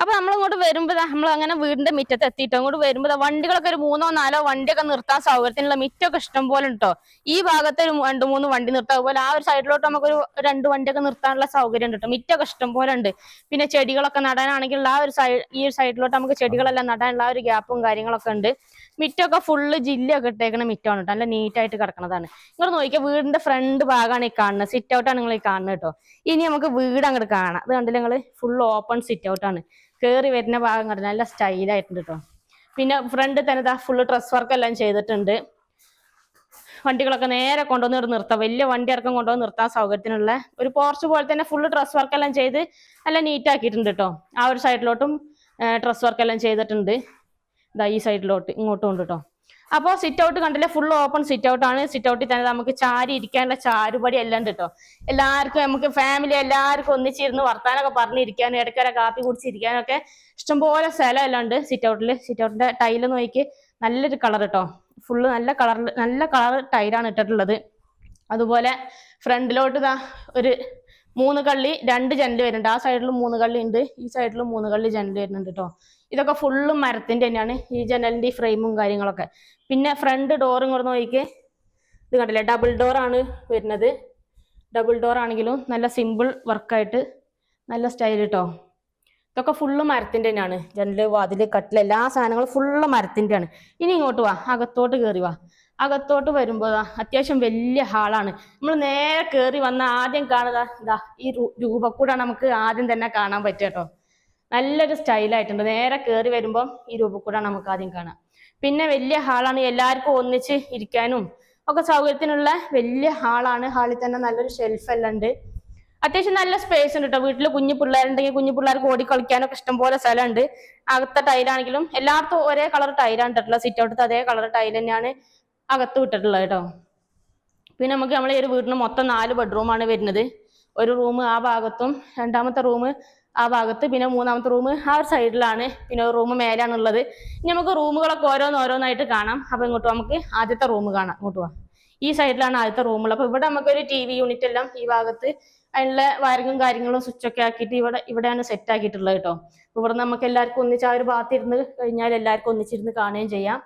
അപ്പൊ നമ്മളിങ്ങോട്ട് വരുമ്പോ നമ്മൾ അങ്ങനെ വീടിന്റെ മുറ്റത്ത് എത്തിയിട്ട് അങ്ങോട്ട് വരുമ്പോ വണ്ടികളൊക്കെ ഒരു 3-4 വണ്ടിയൊക്കെ നിർത്താൻ സൗകര്യത്തിനുള്ള മിറ്റൊക്കെ ഇഷ്ടം പോലെ ഉണ്ടോ. ഈ ഭാഗത്ത് ഒരു 2-3 വണ്ടി നിർത്താം. അതുപോലെ ആ ഒരു സൈഡിലോട്ട് നമുക്കൊരു 2 വണ്ടിയൊക്കെ നിർത്താനുള്ള സൗകര്യം ഉണ്ട് കേട്ടോ. മിറ്റൊക്കെ ഇഷ്ടം പോലെ ഉണ്ട്. പിന്നെ ചെടികളൊക്കെ നടാനാണെങ്കിൽ ആ ഒരു ഈ ഒരു സൈഡിലോട്ട് നമുക്ക് ചെടികളെല്ലാം നടാനുള്ള ആ ഒരു ഗ്യാപ്പും കാര്യങ്ങളൊക്കെ ഉണ്ട്. മിറ്റൊക്കെ ഫുള്ള് ജില്ലൊക്കെ ഇട്ടേക്കണ മിറ്റമാണ് കേട്ടോ. നല്ല നീറ്റായിട്ട് കിടക്കുന്നതാണ്. നിങ്ങൾ നോക്കിയാൽ വീടിന്റെ ഫ്രണ്ട് ഭാഗമാണ് ഈ കാണുന്നത്. സിറ്റ് ഔട്ടാണ് നിങ്ങൾ ഈ കാണുന്നത് കേട്ടോ. ഇനി നമുക്ക് വീട് അങ്ങോട്ട് കാണാം. അത് കണ്ടില്ല നിങ്ങൾ, ഫുൾ ഓപ്പൺ സിറ്റ് ഔട്ടാണ്. കയറി വരുന്ന ഭാഗം കണ്ടില്ല, നല്ല സ്റ്റൈലായിട്ടുണ്ട് കേട്ടോ. പിന്നെ ഫ്രണ്ട് തന്നെ ഫുള്ള് ഡ്രസ് വർക്ക് എല്ലാം ചെയ്തിട്ടുണ്ട്. വണ്ടികളൊക്കെ നേരെ കൊണ്ടുവന്ന് നിർത്താം. വലിയ വണ്ടി ഇറക്കം കൊണ്ടുവന്ന് നിർത്താൻ സൗകര്യത്തിനുള്ള ഒരു പോർച്ച് പോലെ തന്നെ ഫുള്ള് ഡ്രസ് വർക്ക് എല്ലാം ചെയ്ത് നല്ല നീറ്റ് ആക്കിയിട്ടുണ്ട് കേട്ടോ. ആ ഒരു സൈഡിലോട്ടും ഡ്രസ് വർക്ക് എല്ലാം ചെയ്തിട്ടുണ്ട്. ഇതാ ഈ സൈഡിലോട്ട് ഇങ്ങോട്ടും ഉണ്ട് കേട്ടോ. അപ്പോൾ സിറ്റ് ഔട്ട് കണ്ടില്ലേ, ഫുൾ ഓപ്പൺ സിറ്റ് ഔട്ട് ആണ്. സിറ്റ് ഔട്ടിൽ തന്നെ നമുക്ക് ചാരി ഇരിക്കാനുള്ള ചാരുപടി എല്ലാം ഉണ്ട് കേട്ടോ. എല്ലാവർക്കും നമുക്ക് ഫാമിലി എല്ലാവർക്കും ഒന്നിച്ചിരുന്ന് വർത്താനൊക്കെ പറഞ്ഞിരിക്കാനും ഇടയ്ക്കര കാപ്പി കുടിച്ചിരിക്കാനൊക്കെ ഇഷ്ടംപോലെ സ്ഥലം എല്ലാം ഉണ്ട് സിറ്റ് ഔട്ടിൽ. സിറ്റ് ഔട്ടിന്റെ ടൈല് നോക്കി നല്ലൊരു കളർ കേട്ടോ. ഫുള്ള് നല്ല കളർ ടൈലാണ് ഇട്ടിട്ടുള്ളത്. അതുപോലെ ഫ്രണ്ടിലോട്ട് ഇതാ ഒരു 3 കള്ളി 2 ജനൽ വരുന്നുണ്ട്. ആ സൈഡിലും 3 കള്ളി ഉണ്ട്, ഈ സൈഡിലും 3 കള്ളി ജനൽ വരുന്നുണ്ട് കേട്ടോ. ഇതൊക്കെ ഫുള്ളും മരത്തിന്റെ തന്നെയാണ് ഈ ജനലിന്റെ ഫ്രെയിമും കാര്യങ്ങളൊക്കെ. പിന്നെ ഫ്രണ്ട് ഡോറും ഇങ്ങോട്ട് നോക്കിക്ക്, ഇത് കണ്ടില്ലേ, ഡബിൾ ഡോർ ആണ് വരുന്നത്. ഡബിൾ ഡോർ ആണെങ്കിലും നല്ല സിമ്പിൾ വർക്കായിട്ട് നല്ല സ്റ്റൈൽ കേട്ടോ. ഇതൊക്കെ ഫുള്ള് മരത്തിന്റെ തന്നെയാണ്. ജനല്, വാതില്, കട്ടിൽ, എല്ലാ സാധനങ്ങളും ഫുള്ള് മരത്തിന്റെ ആണ്. ഇനി ഇങ്ങോട്ട് വാ, അകത്തോട്ട് കയറി വാ. അകത്തോട്ട് വരുമ്പോൾ അത്യാവശ്യം വലിയ ഹാളാണ്. നമ്മൾ നേരെ കയറി വന്ന ആദ്യം കാണുക ഇതാ ഈ രൂപക്കൂടാണ് നമുക്ക് ആദ്യം തന്നെ കാണാൻ പറ്റുക കേട്ടോ. നല്ലൊരു സ്റ്റൈലായിട്ടുണ്ട്. നേരെ കയറി വരുമ്പം ഈ രൂപക്കൂടാണ് നമുക്ക് ആദ്യം കാണാം. പിന്നെ വലിയ ഹാളാണ്, എല്ലാവർക്കും ഒന്നിച്ച് ഇരിക്കാനും ഒക്കെ സൗകര്യത്തിനുള്ള വലിയ ഹാളാണ്. ഹാളിൽ തന്നെ നല്ലൊരു ഷെൽഫ് എല്ലാം ഉണ്ട്. അത്യാവശ്യം നല്ല സ്പേസ് ഉണ്ട് കേട്ടോ. വീട്ടിൽ കുഞ്ഞു പിള്ളേരുണ്ടെങ്കിൽ കുഞ്ഞു പിള്ളേർക്ക് ഓടി കളിക്കാനൊക്കെ ഇഷ്ടംപോലെ സ്ഥലമുണ്ട്. അകത്തെ ടൈലാണെങ്കിലും എല്ലായിടത്തും ഒരേ കളർ ടൈലാണ് ഇട്ടിട്ടുള്ളത്. സിറ്റ് ഔട്ടത്തെ അതേ കളർ ടൈൽ തന്നെയാണ് അകത്ത് വിട്ടിട്ടുള്ളത് കേട്ടോ. പിന്നെ നമുക്ക് നമ്മളെ ഈ ഒരു വീടിന് മൊത്തം 4 ബെഡ്റൂമാണ് വരുന്നത്. ഒരു റൂം ആ ഭാഗത്തും, രണ്ടാമത്തെ റൂം ആ ഭാഗത്ത്, പിന്നെ മൂന്നാമത്തെ റൂം ആ ഒരു സൈഡിലാണ്, പിന്നെ ഒരു റൂം മേലാണുള്ളത്. ഇനി നമുക്ക് റൂമുകളൊക്കെ ഓരോന്നായിട്ട് കാണാം. അപ്പൊ ഇങ്ങോട്ട് നമുക്ക് ആദ്യത്തെ റൂം കാണാം. ഇങ്ങോട്ട് പോവാം. ഈ സൈഡിലാണ് ആദ്യത്തെ റൂമുള്ളത്. അപ്പൊ ഇവിടെ നമുക്കൊരു TV യൂണിറ്റ് എല്ലാം ഈ ഭാഗത്ത് അതിനുള്ള വയറിങ്ങും കാര്യങ്ങളും സ്വിച്ചൊക്കെ ആക്കിയിട്ട് ഇവിടെയാണ് സെറ്റ് ആക്കിയിട്ടുള്ളത് കേട്ടോ. ഇവിടെ നമുക്ക് എല്ലാവർക്കും ഒന്നിച്ച് ആ ഒരു ഭാഗത്തിരുന്ന് കഴിഞ്ഞാൽ എല്ലാവർക്കും ഒന്നിച്ചിരുന്ന് കാണുകയും ചെയ്യാം.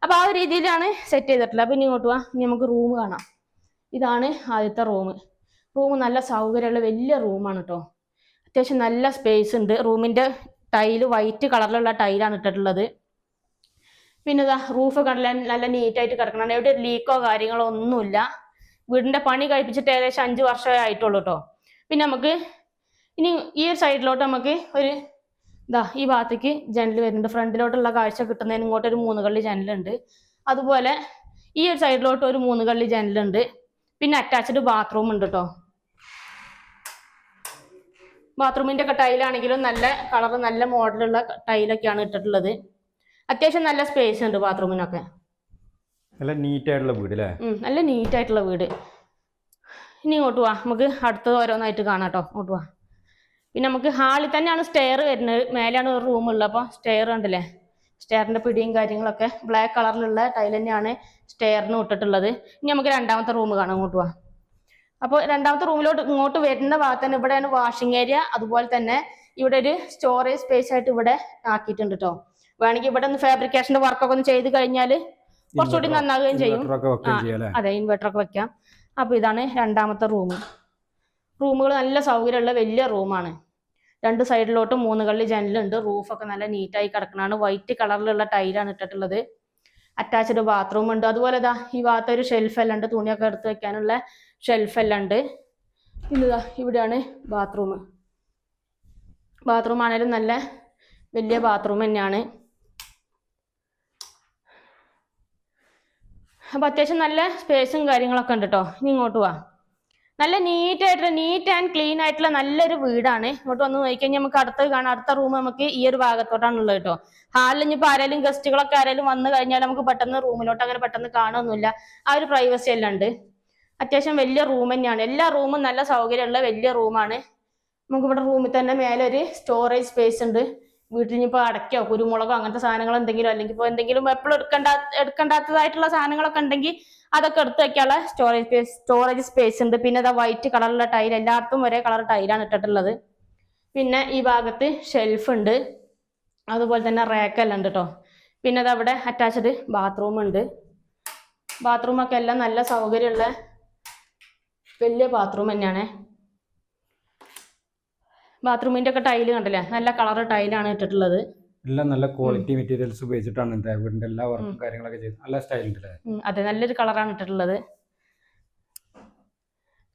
അപ്പൊ ആ ഒരു രീതിയിലാണ് സെറ്റ് ചെയ്തിട്ടുള്ളത്. അപ്പൊ ഇനി ഇങ്ങോട്ട് പോവാം. ഇനി നമുക്ക് റൂം കാണാം. ഇതാണ് ആദ്യത്തെ റൂം. റൂം നല്ല സൗകര്യമുള്ള വലിയ റൂമാണ് കേട്ടോ. അത്യാവശ്യം നല്ല സ്പേസ് ഉണ്ട്. റൂമിന്റെ ടൈല് വൈറ്റ് കളറിലുള്ള ടൈലാണ് ഇട്ടിട്ടുള്ളത്. പിന്നെ ഇതാ റൂഫ് കണ്ടില്ല, നല്ല നീറ്റായിട്ട് കിടക്കണം. എവിടെ ഒരു ലീക്കോ കാര്യങ്ങളോ ഒന്നുമില്ല. വീടിന്റെ പണി കഴിപ്പിച്ചിട്ട് ഏകദേശം 5 വർഷമേ ആയിട്ടുള്ളൂ കേട്ടോ. പിന്നെ നമുക്ക് ഇനി ഈ ഒരു സൈഡിലോട്ട് നമുക്ക് ഒരു ഇതാ ഈ ഭാഗത്തേക്ക് ജനൽ വരുന്നുണ്ട്. ഫ്രണ്ടിലോട്ടുള്ള കാഴ്ച കിട്ടുന്നതിന് ഇങ്ങോട്ടൊരു 3 കള്ളി ജനലുണ്ട്. അതുപോലെ ഈ ഒരു സൈഡിലോട്ട് ഒരു 3 കള്ളി ജനലുണ്ട്. പിന്നെ അറ്റാച്ച്ഡ് ബാത്റൂം ഉണ്ട് കേട്ടോ. ബാത്റൂമിന്റെ ഒക്കെ ടൈലാണെങ്കിലും നല്ല കളർ, നല്ല മോഡലുള്ള ടൈലൊക്കെയാണ് ഇട്ടിട്ടുള്ളത്. അത്യാവശ്യം നല്ല സ്പേസ് ഉണ്ട് ബാത്റൂമിനൊക്കെ. നല്ല നീറ്റ് ആയിട്ടുള്ള വീട് അല്ലേ? നല്ല നീറ്റ് ആയിട്ടുള്ള വീട്. ഇനി ഇങ്ങോട്ട് പോവാ, നമുക്ക് അടുത്തത് ഓരോന്നായിട്ട് കാണാം കേട്ടോ. ഇങ്ങോട്ട് പോവാ. പിന്നെ നമുക്ക് ഹാളിൽ തന്നെയാണ് സ്റ്റെയർ വരുന്നത്. മേലെയാണ് ഒരു റൂം ഉള്ളത്. അപ്പോൾ സ്റ്റെയർ ഉണ്ടല്ലേ, സ്റ്റെയറിന്റെ പിടിയും കാര്യങ്ങളൊക്കെ ബ്ലാക്ക് കളറിലുള്ള ടൈൽ തന്നെയാണ് സ്റ്റെയറിന് ഇട്ടിട്ടുള്ളത്. ഇനി നമുക്ക് രണ്ടാമത്തെ റൂം കാണാം. ഇങ്ങോട്ട് പോവാ. അപ്പോൾ രണ്ടാമത്തെ റൂമിലോട്ട് ഇങ്ങോട്ട് വരുന്ന ഭാഗത്ത് തന്നെ ഇവിടെയാണ് വാഷിംഗ് ഏരിയ. അതുപോലെ തന്നെ ഇവിടെ ഒരു സ്റ്റോറേജ് സ്പേസ് ആയിട്ട് ഇവിടെ ആക്കിയിട്ടുണ്ട് കേട്ടോ. വേണമെങ്കിൽ ഇവിടെ ഒന്ന് ഫാബ്രിക്കേഷന്റെ വർക്കൊക്കെ ഒന്ന് ചെയ്ത് കഴിഞ്ഞാൽ കുറച്ചുകൂടി നന്നാവുകയും ചെയ്യും. അതെ, ഇൻവെർട്ടറൊക്കെ വെക്കാം. അപ്പൊ ഇതാണ് രണ്ടാമത്തെ റൂം. റൂമുകൾ നല്ല സൗകര്യമുള്ള വലിയ റൂമാണ്. 2 സൈഡിലോട്ടും 3 കള്ളി ജനലുണ്ട്. റൂഫൊക്കെ നല്ല നീറ്റായി കിടക്കണതാണ്. വൈറ്റ് കളറിലുള്ള ടൈലാണ് ഇട്ടിട്ടുള്ളത്. അറ്റാച്ച്ഡ് ബാത്റൂം ഉണ്ട്. അതുപോലെ ഇതാ ഈ ഭാഗത്ത് ഒരു ഷെൽഫ് എല്ലാം ഉണ്ട്, തുണിയൊക്കെ എടുത്ത് വെക്കാനുള്ള ഷെൽഫ് എല്ലാം ഉണ്ട്. ഇതാ ഇവിടെയാണ് ബാത്റൂം. ബാത്റൂം ആണെങ്കിലും നല്ല വലിയ ബാത്റൂം തന്നെയാണ്. അപ്പൊ അത്യാവശ്യം നല്ല സ്പേസും കാര്യങ്ങളൊക്കെ ഉണ്ട് കേട്ടോ. ഇനി ഇങ്ങോട്ട് പോവാ. നല്ല നീറ്റ് ആൻഡ് ക്ലീൻ ആയിട്ടുള്ള നല്ലൊരു വീടാണ്. ഇങ്ങോട്ട് വന്ന് നോക്കിക്കഴിഞ്ഞാൽ നമുക്ക് അടുത്തത് കാണാം. അടുത്ത റൂം നമുക്ക് ഈ ഒരു ഭാഗത്തോട്ടാണുള്ളത് കേട്ടോ. ഹാളിൽ ഇനിയിപ്പോൾ ആരെങ്കിലും ഗസ്റ്റുകളൊക്കെ ആരെങ്കിലും വന്നു കഴിഞ്ഞാൽ നമുക്ക് പെട്ടെന്ന് റൂമിലോട്ട് അങ്ങനെ പെട്ടെന്ന് കാണുമൊന്നുമില്ല. ആ ഒരു പ്രൈവസി എല്ലാം ഉണ്ട്. അത്യാവശ്യം വലിയ റൂം തന്നെയാണ്. എല്ലാ റൂമും നല്ല സൗകര്യമുള്ള വലിയ റൂമാണ്. നമുക്കിവിടെ റൂമിൽ തന്നെ മേലെ ഒരു സ്റ്റോറേജ് സ്പേസ് ഉണ്ട്. വീട്ടിൽ ഇനിയിപ്പോൾ അടയ്ക്കോ കുരുമുളകോ അങ്ങനത്തെ സാധനങ്ങൾ എന്തെങ്കിലും, അല്ലെങ്കിൽ ഇപ്പോൾ എന്തെങ്കിലും എപ്പോഴും എടുക്കേണ്ടാത്തതായിട്ടുള്ള സാധനങ്ങളൊക്കെ ഉണ്ടെങ്കിൽ അതൊക്കെ എടുത്ത് വെക്കാനുള്ള സ്റ്റോറേജ് സ്പേസ് ഉണ്ട്. പിന്നെ അതാ വൈറ്റ് കളറുള്ള ടൈൽ, എല്ലായിടത്തും ഒരേ കളർ ടൈലാണ് ഇട്ടിട്ടുള്ളത്. പിന്നെ ഈ ഭാഗത്ത് ഷെൽഫ് ഉണ്ട്, അതുപോലെ തന്നെ റാക്കെല്ലാം ഉണ്ട് കേട്ടോ. പിന്നെ അതവിടെ അറ്റാച്ച്ഡ് ബാത്റൂം ഉണ്ട്. ബാത്റൂമൊക്കെ എല്ലാം നല്ല സൗകര്യമുള്ള വലിയ ബാത്റൂം തന്നെയാണ്. ബാത്റൂമിന്റെ ഒക്കെ ടൈല് കണ്ടില്ലേ, നല്ല കളർ ടൈലാണ് ഇട്ടിട്ടുള്ളത്. എല്ലാം നല്ല ക്വാളിറ്റി മെറ്റീരിയൽസ് ഉപയോഗിച്ചിട്ടാണ് വീടിന്റെ എല്ലാ വർക്കും കാര്യങ്ങളൊക്കെ ചെയ്ത് നല്ല സ്റ്റൈൽ ഉണ്ട്. അതെ, നല്ലൊരു കളറാണ് ഇട്ടിട്ടുള്ളത്.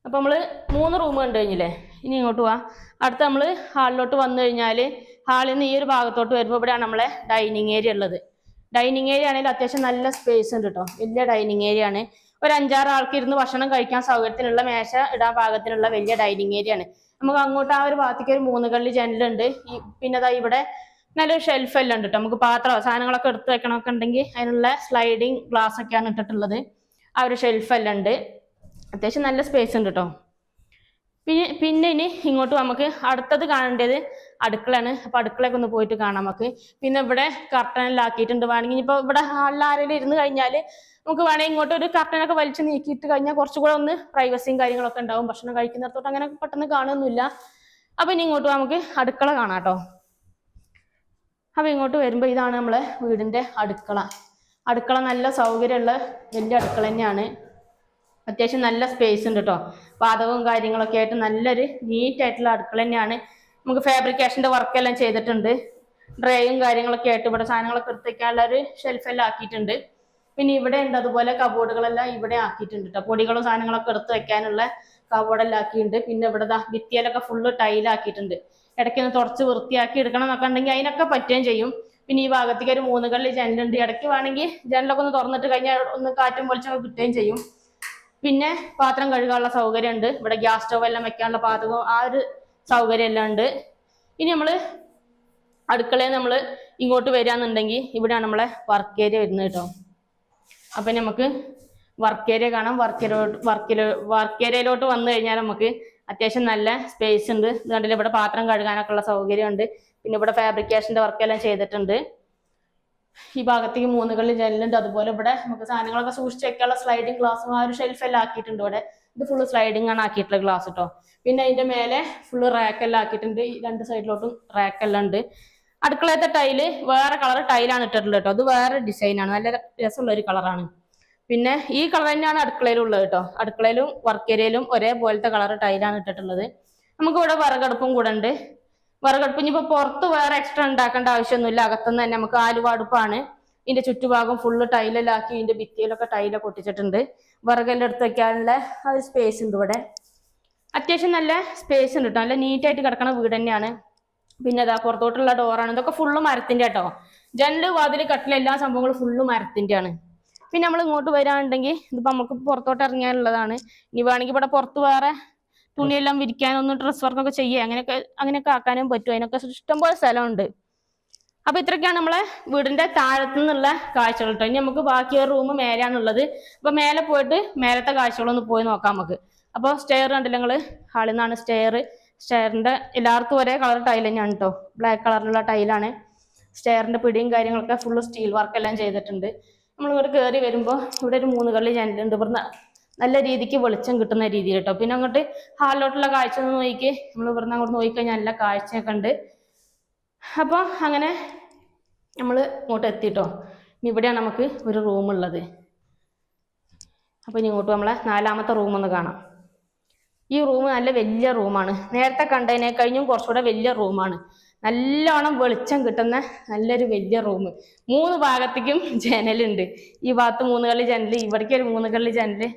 അപ്പൊ നമ്മള് 3 റൂം കണ്ടു കഴിഞ്ഞില്ലേ, ഇനി ഇങ്ങോട്ട് പോവാ. അടുത്ത നമ്മള് ഹാളിലോട്ട് വന്നു കഴിഞ്ഞാല് ഹാളിൽ നിന്ന് ഈ ഒരു ഭാഗത്തോട്ട് വരുമ്പോൾ ഇവിടെയാണ് നമ്മളെ ഡൈനിങ് ഏരിയ ഉള്ളത്. ഡൈനിങ് ഏരിയ ആണെങ്കിൽ അത്യാവശ്യം നല്ല സ്പേസ് ഉണ്ട് കേട്ടോ, വലിയ ഡൈനിങ് ഏരിയ ആണ്. ഒരു 5-6 ആൾക്ക് ഇരുന്ന് ഭക്ഷണം കഴിക്കാൻ സൗകര്യത്തിനുള്ള മേശ ഇടാൻ പാകത്തിനുള്ള വലിയ ഡൈനിങ് ഏരിയ ആണ്. നമുക്ക് അങ്ങോട്ട് ആ ഒരു ഭാഗത്തേക്ക് ഒരു 3 കള്ളി ജനലുണ്ട്. പിന്നെ അതാ ഇവിടെ നല്ലൊരു ഷെൽഫ് എല്ലാം ഉണ്ട് കേട്ടോ. നമുക്ക് പാത്രമോ സാധനങ്ങളൊക്കെ എടുത്ത് വെക്കണമൊക്കെ ഉണ്ടെങ്കിൽ അതിനുള്ള സ്ലൈഡിങ് ഗ്ലാസ് ഒക്കെയാണ് ഇട്ടിട്ടുള്ളത്. ആ ഒരു ഷെൽഫ് എല്ലാം ഉണ്ട്, അത്യാവശ്യം നല്ല സ്പേസ് ഉണ്ട് കേട്ടോ. പിന്നെ ഇനി ഇങ്ങോട്ട് നമുക്ക് അടുത്തത് കാണേണ്ടത് അടുക്കളയാണ്. അപ്പൊ അടുക്കളയൊക്കെ ഒന്ന് പോയിട്ട് കാണാം നമുക്ക്. പിന്നെ ഇവിടെ കർട്ടനെല്ലാം ആക്കിയിട്ടുണ്ട്. വേണമെങ്കിൽ ഇപ്പൊ ഇവിടെ ഹാളിൽ ആരെങ്കിലും ഇരുന്ന് കഴിഞ്ഞാൽ നമുക്ക് വേണമെങ്കിൽ ഇങ്ങോട്ട് ഒരു കർട്ടനൊക്കെ വലിച്ചു നീക്കിയിട്ട് കഴിഞ്ഞാൽ കുറച്ചുകൂടെ ഒന്ന് പ്രൈവസിയും കാര്യങ്ങളൊക്കെ ഉണ്ടാവും. ഭക്ഷണം കഴിക്കുന്നിടത്തോട്ട് അങ്ങനെ പെട്ടെന്ന് കാണുന്നില്ല. അപ്പൊ ഇനി ഇങ്ങോട്ട് നമുക്ക് അടുക്കള കാണാം കേട്ടോ. അപ്പൊ ഇങ്ങോട്ട് വരുമ്പോൾ ഇതാണ് നമ്മളെ വീടിന്റെ അടുക്കള. അടുക്കള നല്ല സൗകര്യമുള്ള വലിയ അടുക്കള തന്നെയാണ്. അത്യാവശ്യം നല്ല സ്പേസ് ഉണ്ട് കേട്ടോ. പാചകവും കാര്യങ്ങളൊക്കെ ആയിട്ട് നല്ലൊരു നീറ്റായിട്ടുള്ള അടുക്കള തന്നെയാണ്. നമുക്ക് ഫാബ്രിക്കേഷൻ്റെ വർക്കെല്ലാം ചെയ്തിട്ടുണ്ട്. ഡ്രൈയും കാര്യങ്ങളൊക്കെ ആയിട്ട് ഇവിടെ സാധനങ്ങളൊക്കെ എടുത്ത് വയ്ക്കാനുള്ള ഒരു ഷെൽഫെല്ലാം ആക്കിയിട്ടുണ്ട്. പിന്നെ ഇവിടെ ഉണ്ട് അതുപോലെ കബോർഡുകളെല്ലാം ഇവിടെ ആക്കിയിട്ടുണ്ട് കേട്ടോ. പൊടികളും സാധനങ്ങളൊക്കെ എടുത്ത് വെക്കാനുള്ള കബോർഡെല്ലാം ആക്കിയിട്ടുണ്ട്. പിന്നെ ഇവിടെ ഭിത്തിയിലൊക്കെ ഫുള്ള് ടൈലാക്കിയിട്ടുണ്ട്. ഇടയ്ക്കൊന്ന് തുടച്ച് വൃത്തിയാക്കി എടുക്കണം എന്നൊക്കെ ഉണ്ടെങ്കിൽ അതിനൊക്കെ പറ്റുകയും ചെയ്യും. പിന്നെ ഈ ഭാഗത്തേക്ക് ഒരു 3 കള്ളി ജനലുണ്ട്. ഇടയ്ക്ക് വേണമെങ്കിൽ ജനലൊക്കെ ഒന്ന് തുറന്നിട്ട് കഴിഞ്ഞാൽ ഒന്ന് കാറ്റും വെളിച്ചമൊക്കെ കിട്ടുകയും ചെയ്യും. പിന്നെ പാത്രം കഴുകാനുള്ള സൗകര്യം ഉണ്ട്. ഇവിടെ ഗ്യാസ് സ്റ്റവ് എല്ലാം വെക്കാനുള്ള പാചകം ആ ഒരു സൗകര്യം എല്ലാം ഉണ്ട്. ഇനി നമ്മള് അടുക്കളയിൽ നമ്മൾ ഇങ്ങോട്ട് വരികയാണെന്നുണ്ടെങ്കിൽ ഇവിടെയാണ് നമ്മളെ വർക്ക് ഏരിയ വരുന്നത് കേട്ടോ. അപ്പൊ നമുക്ക് വർക്ക് ഏരിയ കാണാം. വർക്ക് ഏരിയയിലോട്ട് വന്നു കഴിഞ്ഞാൽ നമുക്ക് അത്യാവശ്യം നല്ല സ്പേസ് ഉണ്ട്. ഇതുകൊണ്ടില്ല ഇവിടെ പാത്രം കഴുകാനൊക്കെ ഉള്ള സൗകര്യം ഉണ്ട്. പിന്നെ ഇവിടെ ഫാബ്രിക്കേഷന്റെ വർക്കെല്ലാം ചെയ്തിട്ടുണ്ട്. ഈ ഭാഗത്തേക്ക് 3 കള്ളി ജനലുണ്ട്. അതുപോലെ ഇവിടെ നമുക്ക് സാധനങ്ങളൊക്കെ സൂക്ഷിച്ച് വെക്കാനുള്ള സ്ലൈഡിങ് ഗ്ലാസും ആ ഒരു ഷെൽഫെല്ലാം ആക്കിയിട്ടുണ്ട്. ഇവിടെ ഇത് ഫുള്ള് സ്ലൈഡിങ് ആണ് ആക്കിയിട്ടുള്ള ഗ്ലാസ് കേട്ടോ. പിന്നെ അതിന്റെ മേലെ ഫുള്ള് റാക്കെല്ലാം ആക്കിയിട്ടുണ്ട്. ഈ 2 സൈഡിലോട്ടും റാക്കെല്ലാം ഉണ്ട്. അടുക്കളയത്തെ ടൈല് വേറെ കളർ ടൈലാണ് ഇട്ടിട്ടുള്ളത് കേട്ടോ. അത് വേറെ ഡിസൈനാണ്, നല്ല രസമുള്ള ഒരു കളറാണ്. പിന്നെ ഈ കളർ തന്നെയാണ് അടുക്കളയിലുള്ളത് കേട്ടോ. അടുക്കളയിലും വർക്ക് ഏരിയയിലും ഒരേപോലത്തെ കളർ ടൈലാണ് ഇട്ടിട്ടുള്ളത്. നമുക്ക് ഇവിടെ വിറകടുപ്പും കൂടെ ഉണ്ട്. വിറകടുപ്പ് ഇനിയിപ്പോ പുറത്ത് വേറെ എക്സ്ട്രാ ഉണ്ടാക്കേണ്ട ആവശ്യമൊന്നുമില്ല. അകത്തുനിന്ന് തന്നെ നമുക്ക് ആലുവാടുപ്പാണ്. ഇതിന്റെ ചുറ്റുഭാഗം ഫുള്ള് ടൈലെല്ലാം ആക്കി ഇതിന്റെ ഭിത്തിയിലൊക്കെ ടൈലൊക്കെ ഒട്ടിച്ചിട്ടുണ്ട്. വിറകെല്ലാം എടുത്ത് വെക്കാനുള്ള ആ ഒരു സ്പേസ് ഉണ്ട് ഇവിടെ. അത്യാവശ്യം നല്ല സ്പേസ് ഉണ്ട് കേട്ടോ. നല്ല നീറ്റായിട്ട് കിടക്കണ വീട് തന്നെയാണ്. പിന്നെ അതാ പുറത്തോട്ടുള്ള ഡോറാണ്. ഇതൊക്കെ ഫുള്ള് മരത്തിന്റെ കേട്ടോ. ജനല് വാതില് കട്ടില് എല്ലാ സംഭവങ്ങളും ഫുള്ള് മരത്തിന്റെ ആണ്. പിന്നെ നമ്മൾ ഇങ്ങോട്ട് വരാനുണ്ടെങ്കിൽ ഇതിപ്പോ നമുക്ക് പുറത്തോട്ട് ഇറങ്ങാനുള്ളതാണ്. ഇനി വേണമെങ്കിൽ ഇവിടെ പുറത്ത് വേറെ തുണിയെല്ലാം വിരിക്കാനൊന്നും ഡ്രസ് വർക്കൊക്കെ ചെയ്യുക അങ്ങനെയൊക്കെ ആക്കാനും പറ്റും. അതിനൊക്കെ ഇഷ്ടംപോലെ സ്ഥലമുണ്ട്. അപ്പൊ ഇത്രയൊക്കെയാണ് നമ്മളെ വീടിന്റെ താഴത്തു നിന്നുള്ള കാഴ്ചകൾ കേട്ടോ. ഇനി നമുക്ക് ബാക്കി ഒരു റൂം മേലെയാണുള്ളത്. അപ്പൊ മേലെ പോയിട്ട് മേലത്തെ കാഴ്ചകളൊന്ന് പോയി നോക്കാം നമുക്ക്. അപ്പോൾ സ്റ്റെയർ കണ്ടില്ല നിങ്ങള്, ഹാളിൽ നിന്നാണ് സ്റ്റെയർ. സ്റ്റെയറിന്റെ എല്ലാവർക്കും ഒരേ കളർ ടൈൽ തന്നെയാണ് കേട്ടോ. ബ്ലാക്ക് കളറിലുള്ള ടൈലാണ്. സ്റ്റെയറിന്റെ പിടിയും കാര്യങ്ങളൊക്കെ ഫുള്ള് സ്റ്റീൽ വർക്കെല്ലാം ചെയ്തിട്ടുണ്ട്. നമ്മളിങ്ങോട്ട് കയറി വരുമ്പോൾ ഇവിടെ ഒരു 3 കള്ളി ജനലുണ്ട്. ഇവിടുന്ന് നല്ല രീതിക്ക് വെളിച്ചം കിട്ടുന്ന രീതിയിൽ കേട്ടോ. പിന്നെ അങ്ങോട്ട് ഹാളിലോട്ടുള്ള കാഴ്ച ഒന്ന് നോക്കി, നമ്മൾ ഇവിടുന്ന് അങ്ങോട്ട് നോക്കിക്കഴിഞ്ഞാൽ നല്ല കാഴ്ചയൊക്കെ ഉണ്ട്. അപ്പോൾ അങ്ങനെ നമ്മൾ ഇങ്ങോട്ട് എത്തിട്ടോ. ഇനി ഇവിടെയാണ് നമുക്ക് ഒരു റൂം ഉള്ളത്. അപ്പോൾ ഇനി ഇങ്ങോട്ട് നമ്മളെ 4ാമത്തെ റൂം ഒന്ന് കാണാം. ഈ റൂം നല്ല വലിയ റൂമാണ്. നേരത്തെ കണ്ടതിനെ കഴിഞ്ഞും കുറച്ചുകൂടെ വലിയ റൂമാണ്. നല്ലോണം വെളിച്ചം കിട്ടുന്ന നല്ലൊരു വലിയ റൂം. 3 ഭാഗത്തേക്കും ജനലുണ്ട്. ഈ ഭാഗത്ത് 3 കള്ളി ജനല്, ഇവിടേക്ക് ഒരു 3 കള്ളി ജനല്,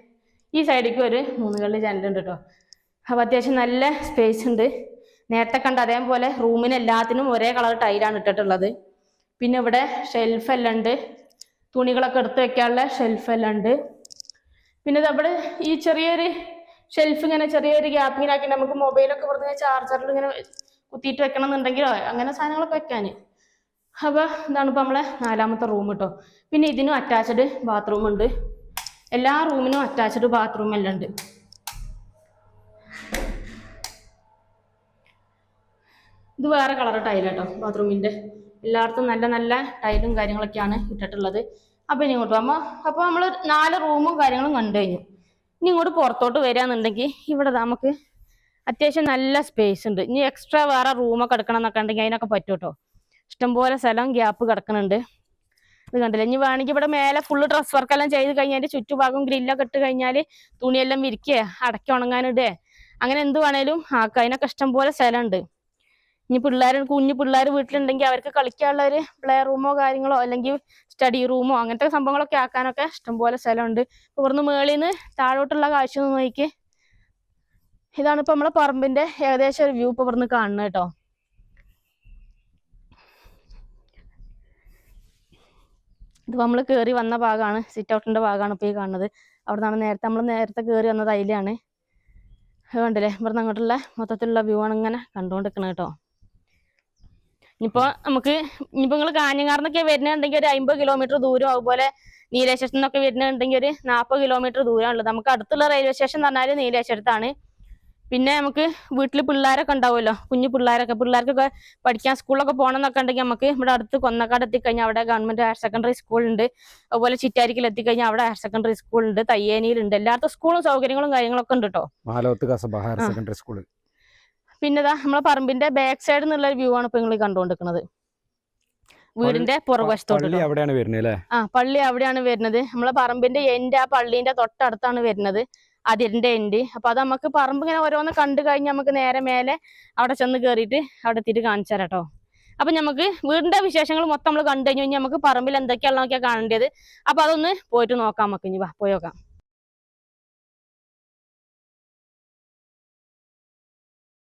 ഈ സൈഡിലേക്ക് ഒരു 3 കള്ളി ജനലുണ്ട് കേട്ടോ. അപ്പോൾ അത്യാവശ്യം നല്ല സ്പേസ് ഉണ്ട്. നേരത്തെ കണ്ട അതേപോലെ റൂമിന് എല്ലാത്തിനും ഒരേ കളർ ടൈലാണ് ഇട്ടിട്ടുള്ളത്. പിന്നെ ഇവിടെ ഷെൽഫെല്ലാം ഉണ്ട്. തുണികളൊക്കെ എടുത്ത് വെക്കാനുള്ള ഷെൽഫെല്ലാം ഉണ്ട്. പിന്നെ അവിടെ ഈ ചെറിയൊരു ഷെൽഫ് ഇങ്ങനെ ചെറിയൊരു ഗ്യാപ്പിങ്ങിനാക്കി നമുക്ക് മൊബൈലൊക്കെ ഇവിടുന്ന് ചാർജറിൽ ഇങ്ങനെ കുത്തിയിട്ട് വെക്കണം എന്നുണ്ടെങ്കിലോ അങ്ങനെ സാധനങ്ങളൊക്കെ വെക്കാൻ. അപ്പോൾ ഇതാണ് ഇപ്പോൾ നമ്മളെ 4ാമത്തെ റൂം കേട്ടോ. പിന്നെ ഇതിനും അറ്റാച്ച്ഡ് ബാത്റൂം ഉണ്ട്. എല്ലാ റൂമിനും അറ്റാച്ച്ഡ് ബാത്റൂം എല്ലാം ഉണ്ട്. ഇത് വേറെ കളർ ടൈലാട്ടോ. ബാത്റൂമിൻ്റെ എല്ലായിടത്തും നല്ല നല്ല ടൈലും കാര്യങ്ങളൊക്കെയാണ് ഇട്ടിട്ടുള്ളത്. അപ്പം ഇനി ഇങ്ങോട്ട് അപ്പോൾ നമ്മൾ 4 റൂമും കാര്യങ്ങളും കണ്ടു കഴിഞ്ഞു. ഇനി ഇങ്ങോട്ട് പുറത്തോട്ട് വരികയാണെന്നുണ്ടെങ്കിൽ ഇവിടെ നമുക്ക് അത്യാവശ്യം നല്ല സ്പേസ് ഉണ്ട്. ഇനി എക്സ്ട്രാ വേറെ റൂമൊക്കെ എടുക്കണം എന്നൊക്കെ ഉണ്ടെങ്കിൽ അതിനൊക്കെ പറ്റും കേട്ടോ. ഇഷ്ടംപോലെ സ്ഥലം ഗ്യാപ്പ് കിടക്കുന്നുണ്ട്. ഇത് കണ്ടില്ല. ഇനി വേണമെങ്കിൽ ഇവിടെ മേലെ ഫുള്ള് ഡ്രസ് വർക്കെല്ലാം ചെയ്ത് കഴിഞ്ഞാൽ ചുറ്റുഭാഗം ഗ്രില്ലൊക്കെ ഇട്ട് കഴിഞ്ഞാൽ തുണിയെല്ലാം വിരിക്കുക, അടക്കി ഉണങ്ങാനിടേ, അങ്ങനെ എന്ത് വേണേലും ആക്കുക. അതിനൊക്കെ ഇഷ്ടംപോലെ സ്ഥലമുണ്ട്. ഇനി കുഞ്ഞു പിള്ളേർ വീട്ടിലുണ്ടെങ്കിൽ അവർക്ക് കളിക്കാനുള്ള ഒരു പ്ലേ റൂമോ കാര്യങ്ങളോ അല്ലെങ്കിൽ സ്റ്റഡി റൂമോ അങ്ങനത്തെ സംഭവങ്ങളൊക്കെ ആക്കാനൊക്കെ ഇഷ്ടംപോലെ സ്ഥലമുണ്ട്. ഇവിടുന്ന് മേളിൽ നിന്ന് താഴോട്ടുള്ള കാഴ്ച നോക്കി. ഇതാണ് ഇപ്പൊ നമ്മളെ പറമ്പിന്റെ ഏകദേശം ഒരു വ്യൂ ഇപ്പൊ ഇവിടുന്ന് കാണുന്നത് കേട്ടോ. ഇതിപ്പോ നമ്മൾ കയറി വന്ന ഭാഗമാണ്, സിറ്റ് ഔട്ടിന്റെ ഭാഗമാണ് ഇപ്പൊ ഈ കാണുന്നത്. അവിടെ നിന്നാണ് നമ്മൾ നേരത്തെ കയറി വന്നത് അതിലാണ്. കണ്ടില്ലേ, ഇവിടുന്ന് അങ്ങോട്ടുള്ള മൊത്തത്തിലുള്ള വ്യൂ ആണ് ഇങ്ങനെ കണ്ടുകൊണ്ടിരിക്കുന്നത് കേട്ടോ. ഇനിയിപ്പോ നിങ്ങൾ കാഞ്ഞങ്ങാറിനൊക്കെ വരുന്നുണ്ടെങ്കിൽ ഒരു 50 കിലോമീറ്റർ ദൂരം, അതുപോലെ നീലേശ്വരത്തു നിന്നൊക്കെ വരുന്നുണ്ടെങ്കിൽ ഒരു 40 കിലോമീറ്റർ ദൂരമുള്ളത്. നമുക്ക് അടുത്തുള്ള റെയിൽവേ സ്റ്റേഷൻ എന്ന് പറഞ്ഞാൽ നീലേശ്വരത്താണ്. പിന്നെ നമുക്ക് വീട്ടിൽ പിള്ളേരൊക്കെ ഉണ്ടാവുമല്ലോ, കുഞ്ഞു പിള്ളേർക്കൊക്കെ പഠിക്കാൻ സ്കൂളിലൊക്കെ പോകണം എന്നൊക്കെ ഉണ്ടെങ്കിൽ നമുക്ക് ഇവിടെ അടുത്ത് കൊന്നക്കാട് എത്തിക്കഴിഞ്ഞാൽ അവിടെ ഗവൺമെന്റ് ഹയർ സെക്കൻഡറി സ്കൂളുണ്ട്. അതുപോലെ ചിറ്റാരിക്കൽ എത്തിക്കഴിഞ്ഞാൽ അവിടെ ഹയർ സെക്കൻഡറി സ്കൂളുണ്ട്, തയ്യേനിയിലുണ്ട്. എല്ലായിടത്തും സ്കൂളും സൗകര്യങ്ങളും കാര്യങ്ങളൊക്കെ ഉണ്ട് കേട്ടോ. Higher secondary school. പിന്നെതാ നമ്മളെ പറമ്പിന്റെ ബാക്ക് സൈഡ് എന്നുള്ള വ്യൂ ആണ് ഇപ്പൊ നിങ്ങൾ കണ്ടുകൊണ്ടിരിക്കുന്നത്. വീടിന്റെ പുറകുവശത്തോട്ട് പള്ളി അവിടെയാണ് വരുന്നത്. നമ്മളെ പറമ്പിന്റെ എൻഡ് ആ പള്ളീന്റെ തൊട്ടടുത്താണ് വരുന്നത്, അതിരിന്റെ എൻഡ്. അപ്പൊ അത് നമുക്ക് പറമ്പ് ഇങ്ങനെ ഓരോന്ന് കണ്ടു കഴിഞ്ഞാൽ നമുക്ക് നേരെ മേലെ അവിടെ ചെന്ന് കയറിയിട്ട് അവിടെ എത്തിയിട്ട് കാണിച്ചു തരാം കേട്ടോ. അപ്പൊ നമുക്ക് വീടിന്റെ വിശേഷങ്ങൾ മൊത്തം നമ്മൾ കണ്ടു കഴിഞ്ഞു കഴിഞ്ഞാൽ നമുക്ക് പറമ്പിൽ എന്തൊക്കെയാണെന്നൊക്കെയാണ് കാണേണ്ടത്. അപ്പൊ അതൊന്ന് പോയിട്ട് നോക്കാം. നമുക്ക് ഇനി പോയി നോക്കാം.